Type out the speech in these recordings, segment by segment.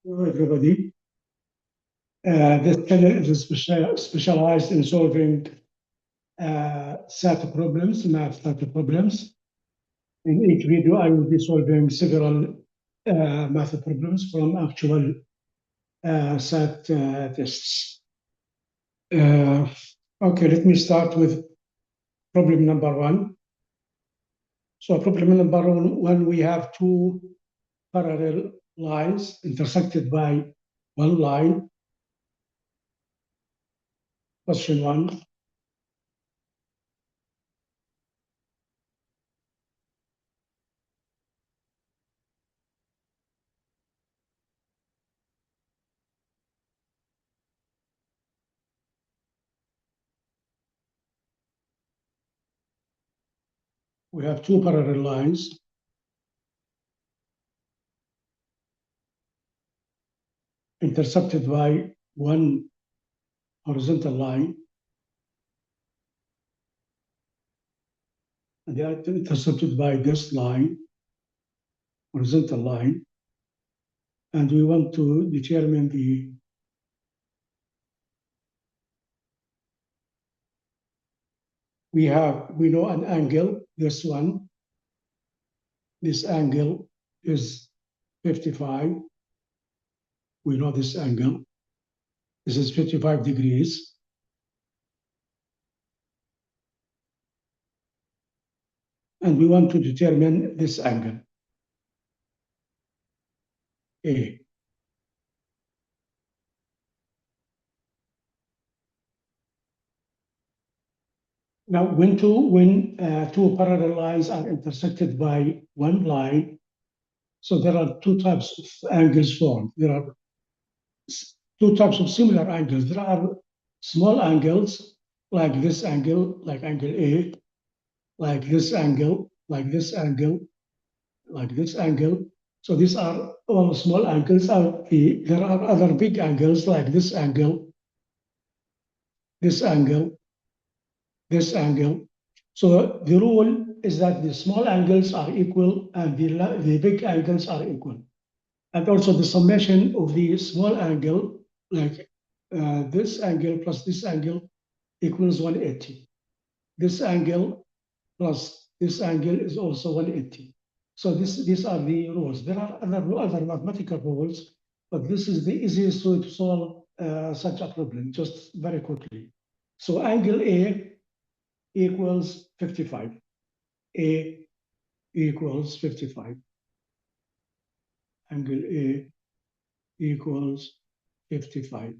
Hello, everybody. This channel is specialized in solving SAT problems, math SAT problems. In each video, I will be solving several math problems from actual SAT tests. Okay, let me start with problem number one. So problem number one, we have two parallel lines intersected by one line. Question one. We have two parallel lines intersected by one horizontal line, and they are intersected by this line, horizontal line, and we want to determine we know an angle, this one, this angle is 55. We know this angle. This is 55 degrees. And we want to determine this angle, A. Now, when two parallel lines are intersected by one line, so there are two types of angles formed. There are two types of similar angles. There are small angles like this angle, like angle A, like this angle, like this angle, like this angle. So these are all small angles. There are other big angles like this angle, this angle, this angle. So the rule is that the small angles are equal and the big angles are equal. And also the summation of the small angle, like this angle plus this angle equals 180. This angle plus this angle is also 180. So these are the rules. There are other mathematical rules, but this is the easiest way to solve such a problem, just very quickly. So angle A equals 55. A equals 55. Angle A equals 55.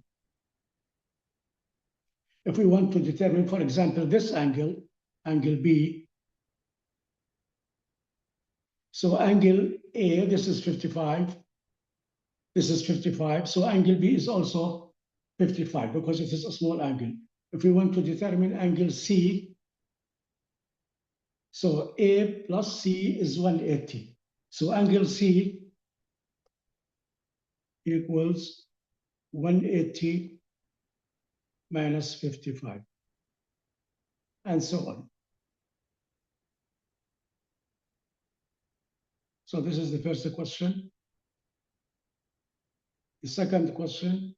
If we want to determine, for example, this angle, angle B, so angle A, this is 55, this is 55, so angle B is also 55 because it is a small angle. If we want to determine angle C, so A plus C is 180. So angle C equals 180 minus 55, and so on. So this is the first question. The second question,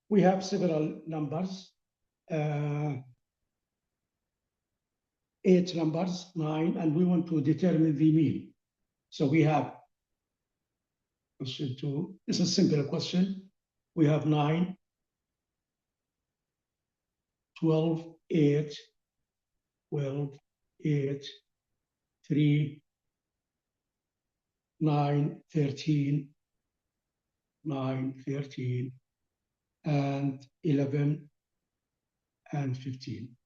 we have several numbers, 8 numbers, 9, and we want to determine the mean. So we have question 2. It's a simple question. We have 9, 12, 8, 12, 8, 3, 9, 13, 9, 13, and 11, and 15.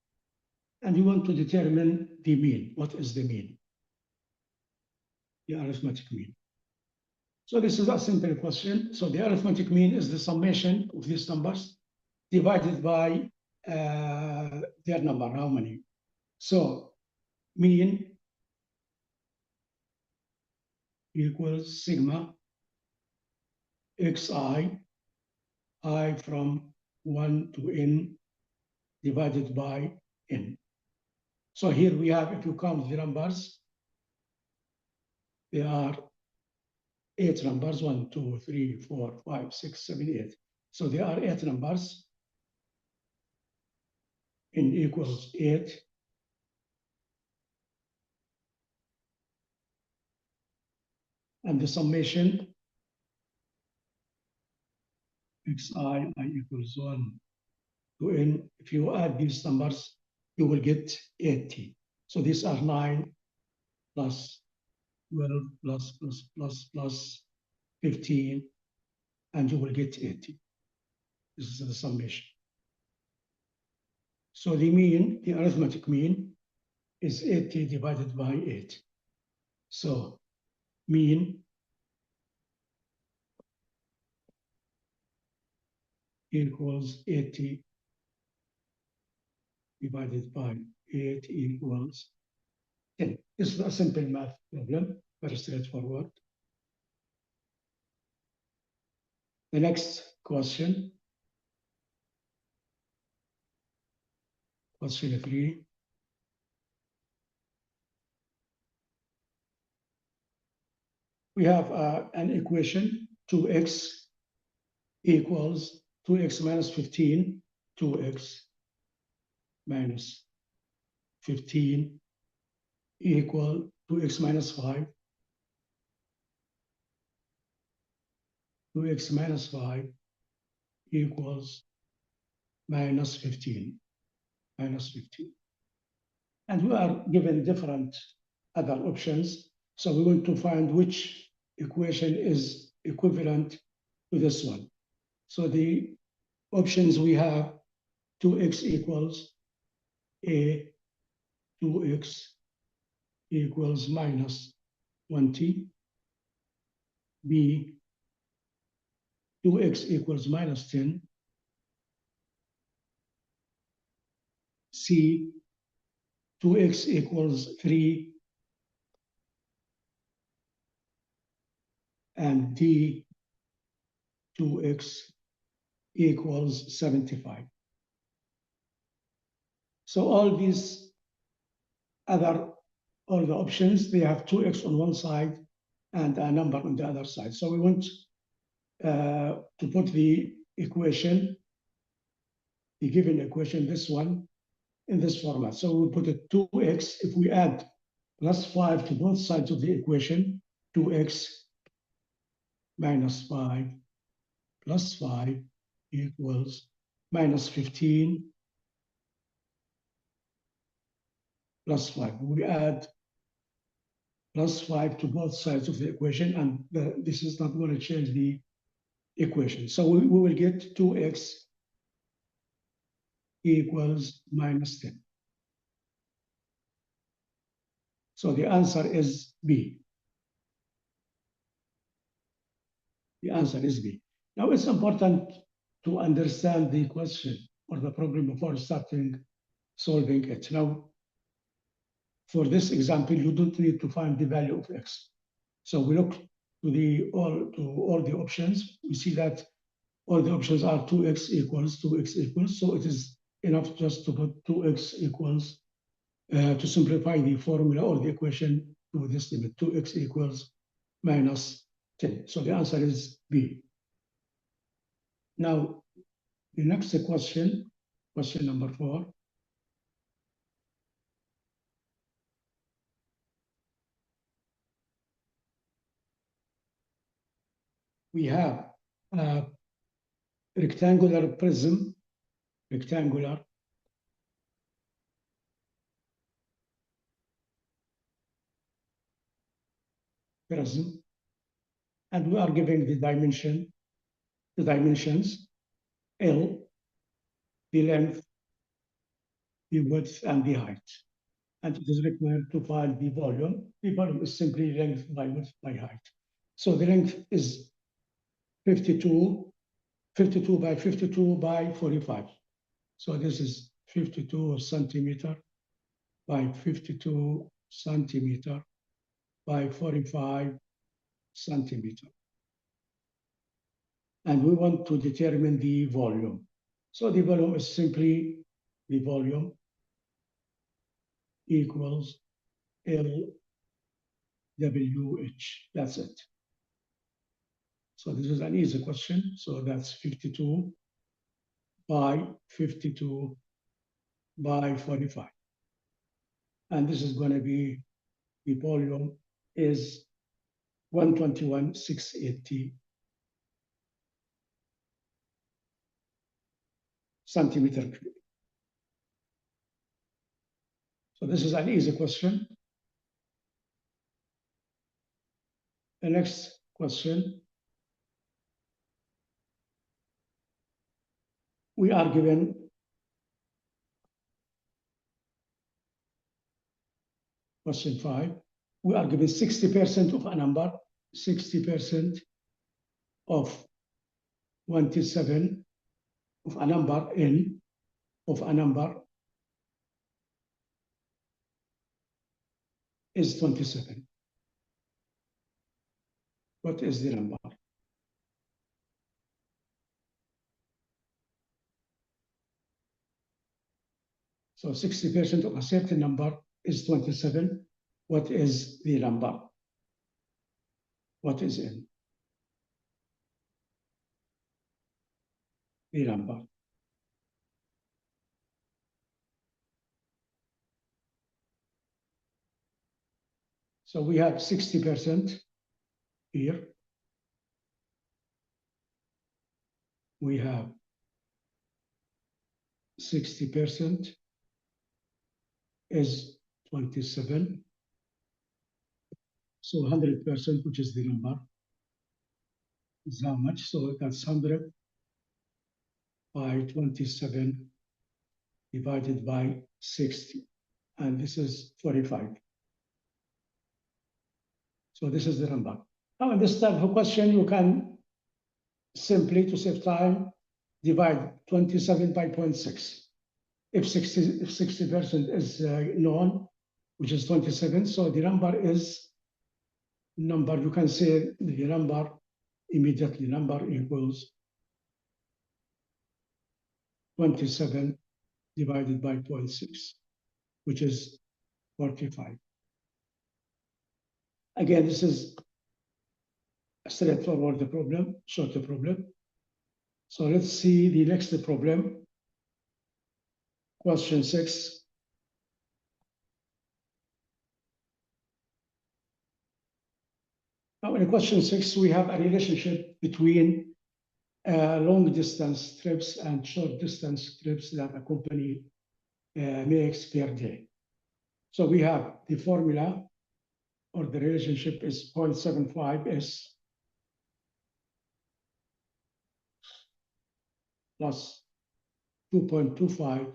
And we want to determine the mean. What is the mean? The arithmetic mean. So this is a simple question. So the arithmetic mean is the summation of these numbers divided by their number, how many? So mean equals sigma xi, I from 1 to n divided by n. So here we have, if you count the numbers, there are 8 numbers, 1, 2, 3, 4, 5, 6, 7, 8. So there are 8 numbers. N equals 8. And the summation, xi equals 1 to n. If you add these numbers, you will get 80. So these are 9 plus 12 plus 15, and you will get 80. This is the summation. So the mean, the arithmetic mean, is 80 divided by 8. So mean equals 80 divided by 8 equals 10. This is a simple math problem, very straightforward. The next question, question 3. We have an equation, 2x equals 2x minus 15, 2x minus 15 equal 2x minus 5, 2x minus 5 equals minus 15, minus 15. And we are given different other options. So we want to find which equation is equivalent to this one. So the options we have, 2x equals a, 2x equals minus 20, b, 2x equals minus 10, c, 2x equals 3, and d, 2x equals 75. So all these other, all the options, they have 2x on one side and a number on the other side. So we want to put the equation, the given equation, this one, in this format. So we put it 2x, if we add plus 5 to both sides of the equation, 2x minus 5 plus 5 equals minus 15 plus 5. We add plus 5 to both sides of the equation, and this is not going to change the equation. So we will get 2x equals minus 10. So the answer is B. The answer is B. Now it's important to understand the question or the problem before starting solving it. Now, for this example, you don't need to find the value of x. So we look to all the options. We see that all the options are 2x equals, 2x equals. So it is enough just to put 2x equals, to simplify the formula or the equation to this limit, 2x equals minus 10. So the answer is B. Now, the next question, question number 4. We have a rectangular prism, rectangular prism, and we are giving the dimensions, L, the length, the width, and the height. And it is required to find the volume. The volume is simply length by width by height. So the length is 52 by 52 by 45. So this is 52 centimeter by 52 centimeter by 45 centimeter. And we want to determine the volume. So the volume is simply the volume equals L WH. That's it. So this is an easy question. So that's 52 by 52 by 45. And this is going to be, the volume is 121,680 centimeter cube. So this is an easy question. The next question, we are given question 5. We are given 60% of a number, 60% of 27 of a number n of a number is 27. What is the number? So 60% of a certain number is 27. What is the number? What is n? The number. So we have 60% here. We have 60% is 27. So 100%, which is the number, is how much? So that's 100 by 27 divided by 60. And this is 45. So this is the number. Now in this type of question, you can simply, to save time, divide 27 by 0.6. If 60% is known, which is 27, so the number is number, you can say the number immediately, number equals 27 divided by 0.6, which is 45. Again, this is a straightforward problem, short problem. So let's see the next problem. Question 6. Now in question 6, we have a relationship between long distance trips and short distance trips that a company makes per day. So we have the formula, or the relationship is 0.75 S plus 2.25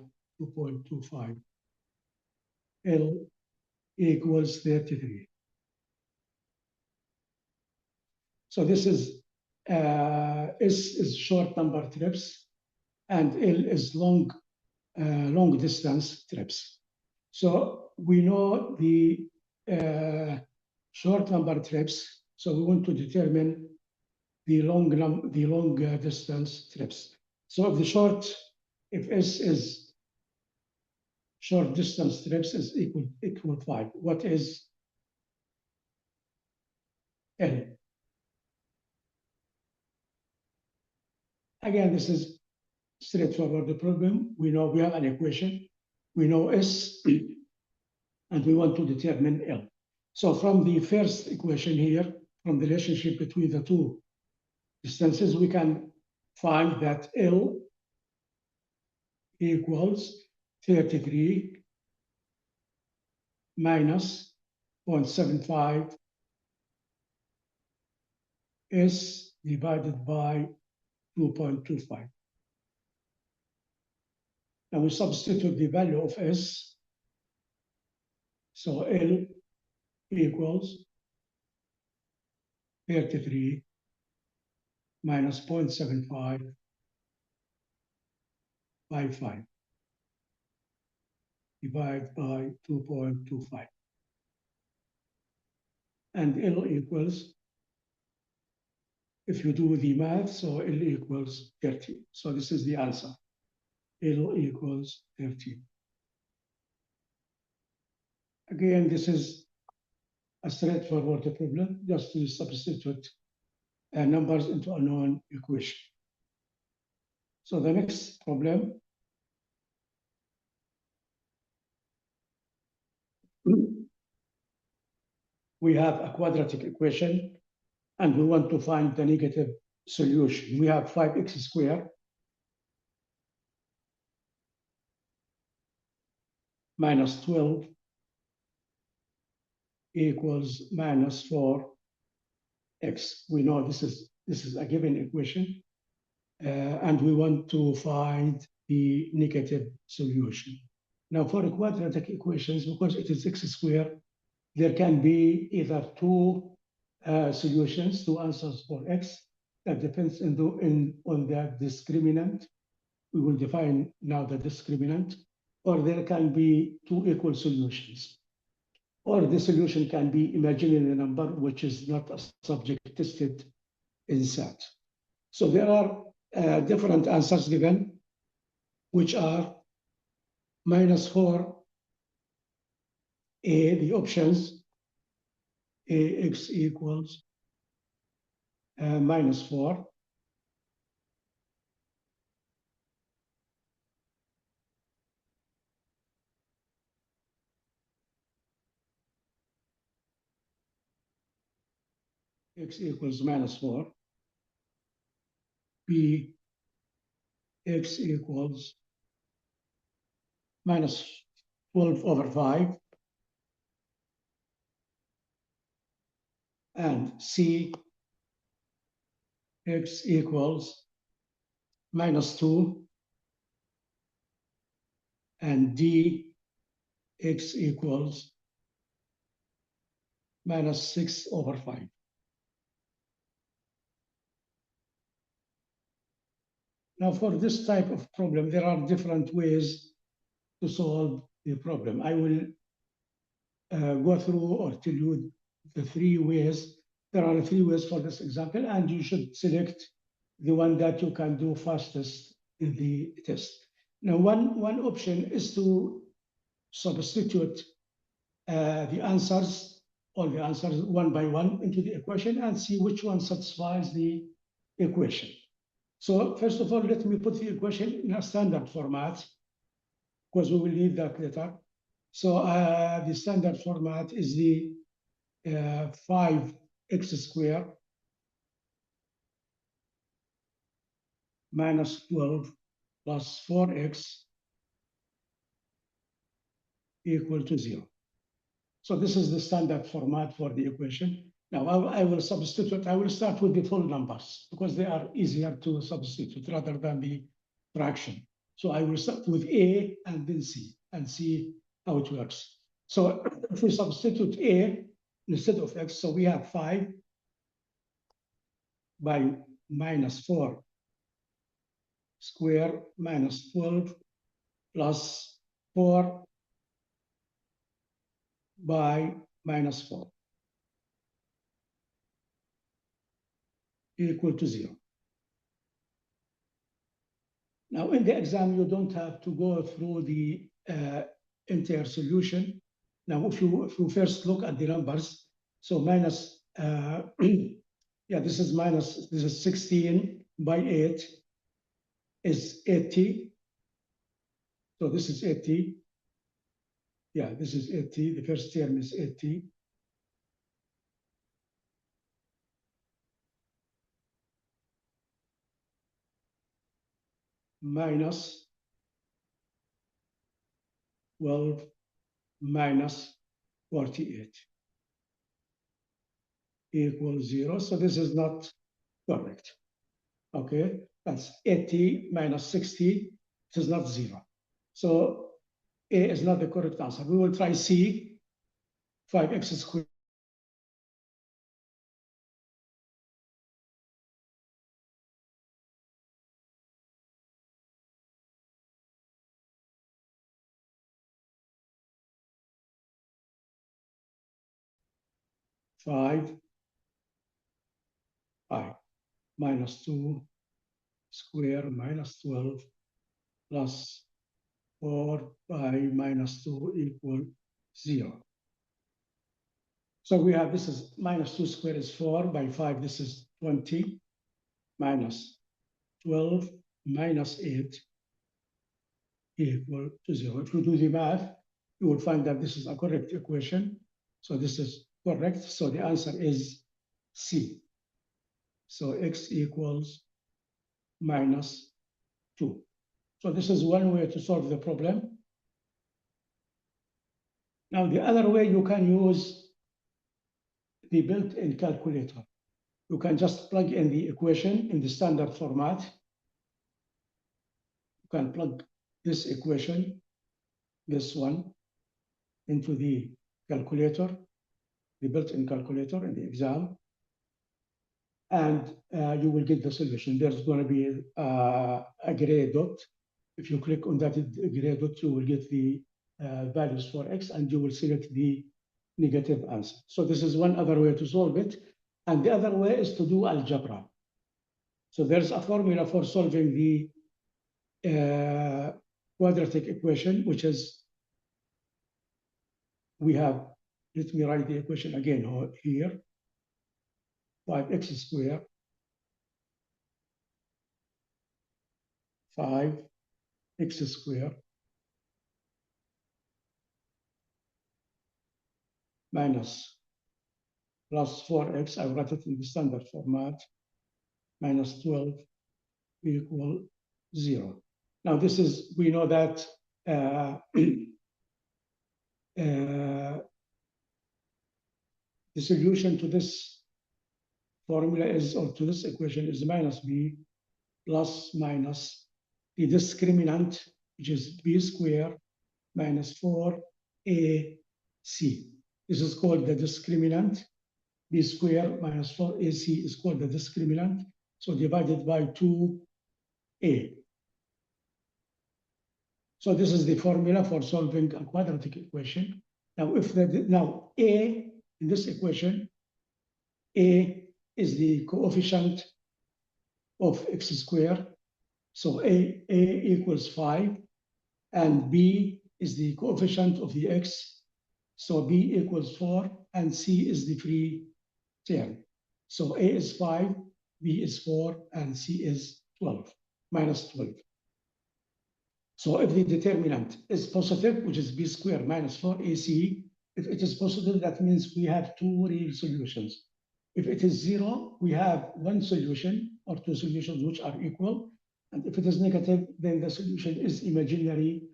L equals 33. So this is S is short number trips and L is long distance trips. So we know the short number trips. So we want to determine the long distance trips. So if S is short distance trips is equal 5. What is L? Again, this is straightforward the problem. We know we have an equation. We know S, and we want to determine L. So from the first equation here, from the relationship between the two distances, we can find that L equals 33 minus 0.75 S divided by 2.25. Now we substitute the value of S. So L equals 33 minus 0.75 by 5 divided by 2.25. And L equals, if you do the math, so L equals 30. So this is the answer. L equals 30. Again, this is a straightforward problem, just to substitute numbers into a known equation. So the next problem, we have a quadratic equation and we want to find the negative solution. We have 5x squared minus 12 equals minus 4x. We know this is a given equation, and we want to find the negative solution. Now, for quadratic equations, because it is x squared, there can be either two solutions, two answers for x. That depends on the discriminant. We will define now the discriminant. Or there can be two equal solutions. Or the solution can be imaginary number, which is not a subject tested in SAT. So there are different answers given, which are minus 4, the options, ax equals minus 4, x equals minus 4, b, x equals minus 12 over 5, and c, x equals minus 2, and d, x equals minus 6 over 5. Now, for this type of problem, there are different ways to solve the problem. I will go through or tell you the three ways. There are three ways for this example, and you should select the one that you can do fastest in the test. Now, one option is to substitute the answers, all the answers one by one into the equation and see which one satisfies the equation. So first of all, let me put the equation in a standard format, because we will need that later. So the standard format is the 5x squared minus 12 plus 4x equal to 0. So this is the standard format for the equation. Now I will substitute, I will start with the full numbers because they are easier to substitute rather than the fraction. So I will start with A and then C and see how it works. So if we substitute A instead of X, so we have 5 by minus 4 square minus 12 plus 4 by minus 4 equal to 0. Now, in the exam, you don't have to go through the entire solution. Now, if you first look at the numbers, so minus, yeah, this is 16 by 8 is 80. So this is 80. Yeah, this is 80. The first term is 80. Minus 12 minus 48 equals 0. So this is not correct. Okay, that's 80 minus 60. It is not 0. So A is not the correct answer. We will try C, 5x squared. Five minus 2 square minus 12 plus 4 pi minus 2 equal 0. So we have, this is minus 2 squared is 4 by 5. This is 20 minus 12 minus 8 equal to 0. If you do the math, you will find that this is a correct equation. So this is correct. So the answer is C. So x equals minus 2. So this is one way to solve the problem. Now the other way, you can use the built-in calculator. You can just plug in the equation in the standard format. You can plug this equation, this one, into the calculator, the built-in calculator in the exam, and you will get the solution. There's going to be a gray dot. If you click on that gray dot, you will get the values for x, and you will select the negative answer. So this is one other way to solve it. And the other way is to do algebra. So there's a formula for solving the quadratic equation, which is, we have, let me write the equation again here, 5x squared 5x squared minus plus 4x, I write it in the standard format, minus 12 equal 0. Now this is, we know that the solution to this formula is, or to this equation is minus b plus minus the discriminant, which is b squared minus 4ac. This is called the discriminant. B squared minus 4ac is called the discriminant. So divided by 2a. So this is the formula for solving a quadratic equation. Now, now a in this equation, a is the coefficient of x squared. So a equals 5, and b is the coefficient of the x. So b equals 4, and c is the free term. So a is 5, b is 4, and c is 12, minus 12. So if the determinant is positive, which is b squared minus 4ac, if it is positive, that means we have two real solutions. If it is 0, we have one solution or two solutions which are equal. And if it is negative, then the solution is imaginary,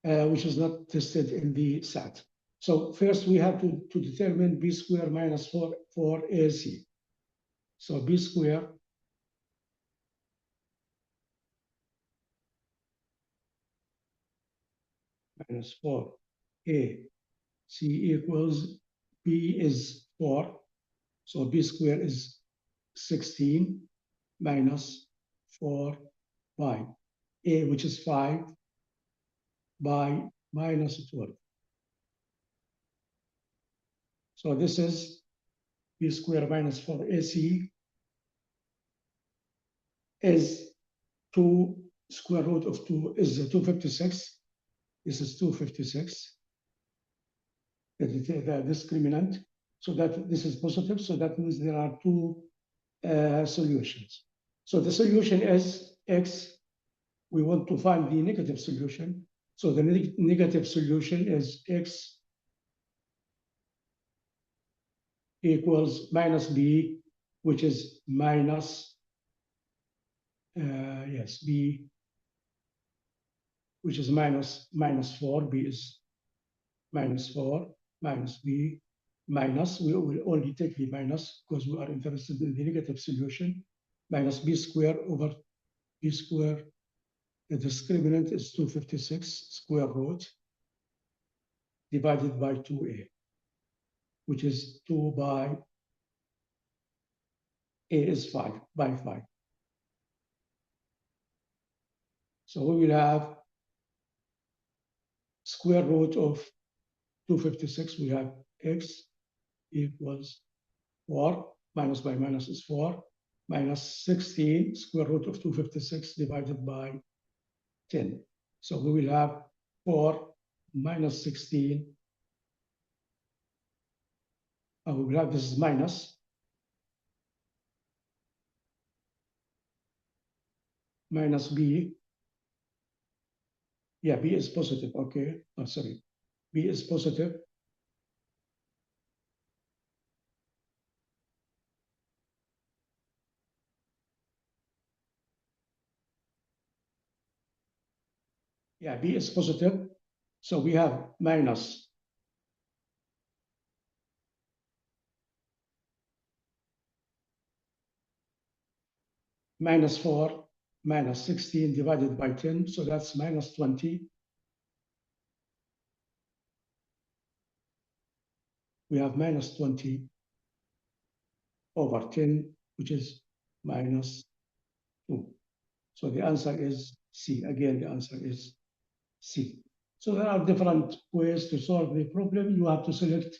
which is not tested in the SAT. So first we have to determine b squared minus 4ac. So b squared minus 4ac equals, b is 4. So b squared is 16 minus 4 by a, which is 5, by minus 12. So this is b squared minus 4ac is 2 square root of 2 is 256. This is 256. The discriminant. So that this is positive. So that means there are two solutions. So the solution is x. We want to find the negative solution. So the negative solution is x equals minus b, which is minus, b, which is minus 4. B is minus 4, minus b, minus, we will only take the minus because we are interested in the negative solution, minus b squared over b squared. The discriminant is 256 square root divided by 2a, which is 2 by a is 5, by 5. So we will have square root of 256. We have x equals 4, minus by minus is 4, minus 16 square root of 256 divided by 10. So we will have 4 minus 16 we have this is minus. Minus B. Yeah, B is positive. Okay. Oh, sorry. B is positive. Yeah, B is positive. So we have minus minus 4 minus 16 divided by 10. So that's minus 20. We have minus 20 over 10, which is minus 2. So the answer is C. Again, the answer is C. So there are different ways to solve the problem. You have to select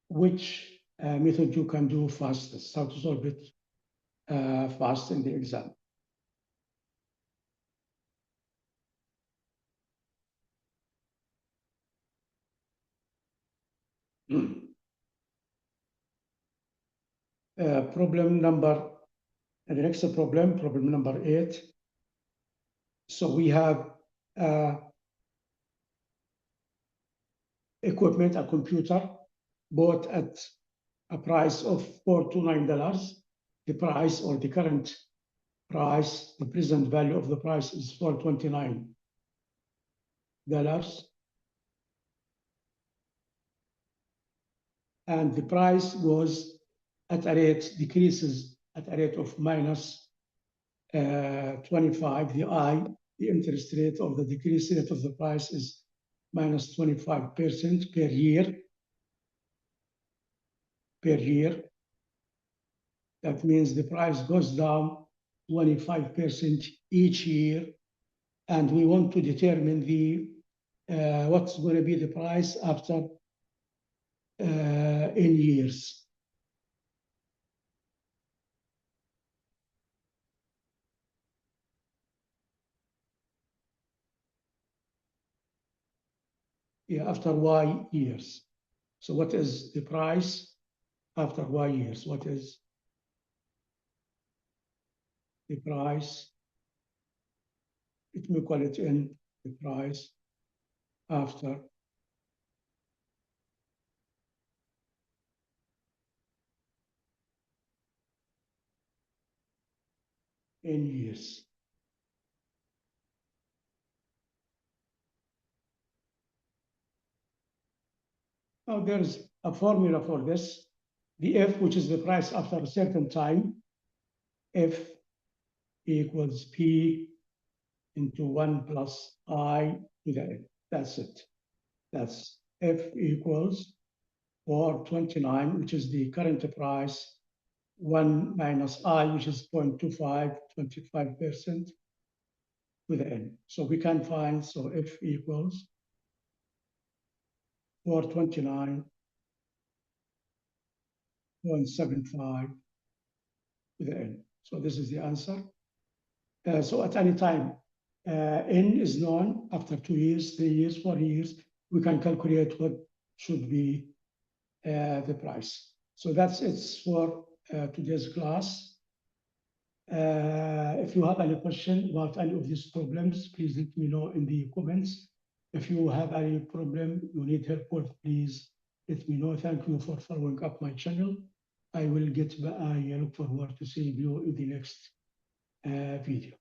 which method you can do fastest, how to solve it fast in the exam. Problem number, the next problem, problem number 8. So we have equipment, a computer, bought at a price of $429. The price or the current price, the present value of the price is $429. And the price goes at a rate, decreases at a rate of minus 25. The interest rate or the decrease rate of the price is minus 25% per year. That means the price goes down 25% each year. And we want to determine the what's going to be the price after in years. Yeah, after Y years. So what is the price after Y years? What is the price? Let me call it in the price after in years. Now there's a formula for this. The F, which is the price after a certain time, F equals P into 1 plus I to the N. That's it. That's F equals 429, which is the current price, 1 minus I, which is 0.25, 25% to the N. So we can find, so F equals 429.75 to the N. So this is the answer. So at any time, N is known after 2 years, 3 years, 4 years, we can calculate what should be the price. So that's it for today's class. If you have any question about any of these problems, please let me know in the comments. If you have any problem, you need help with, please let me know. Thank you for following up my channel. I will get back. I look forward to seeing you in the next video.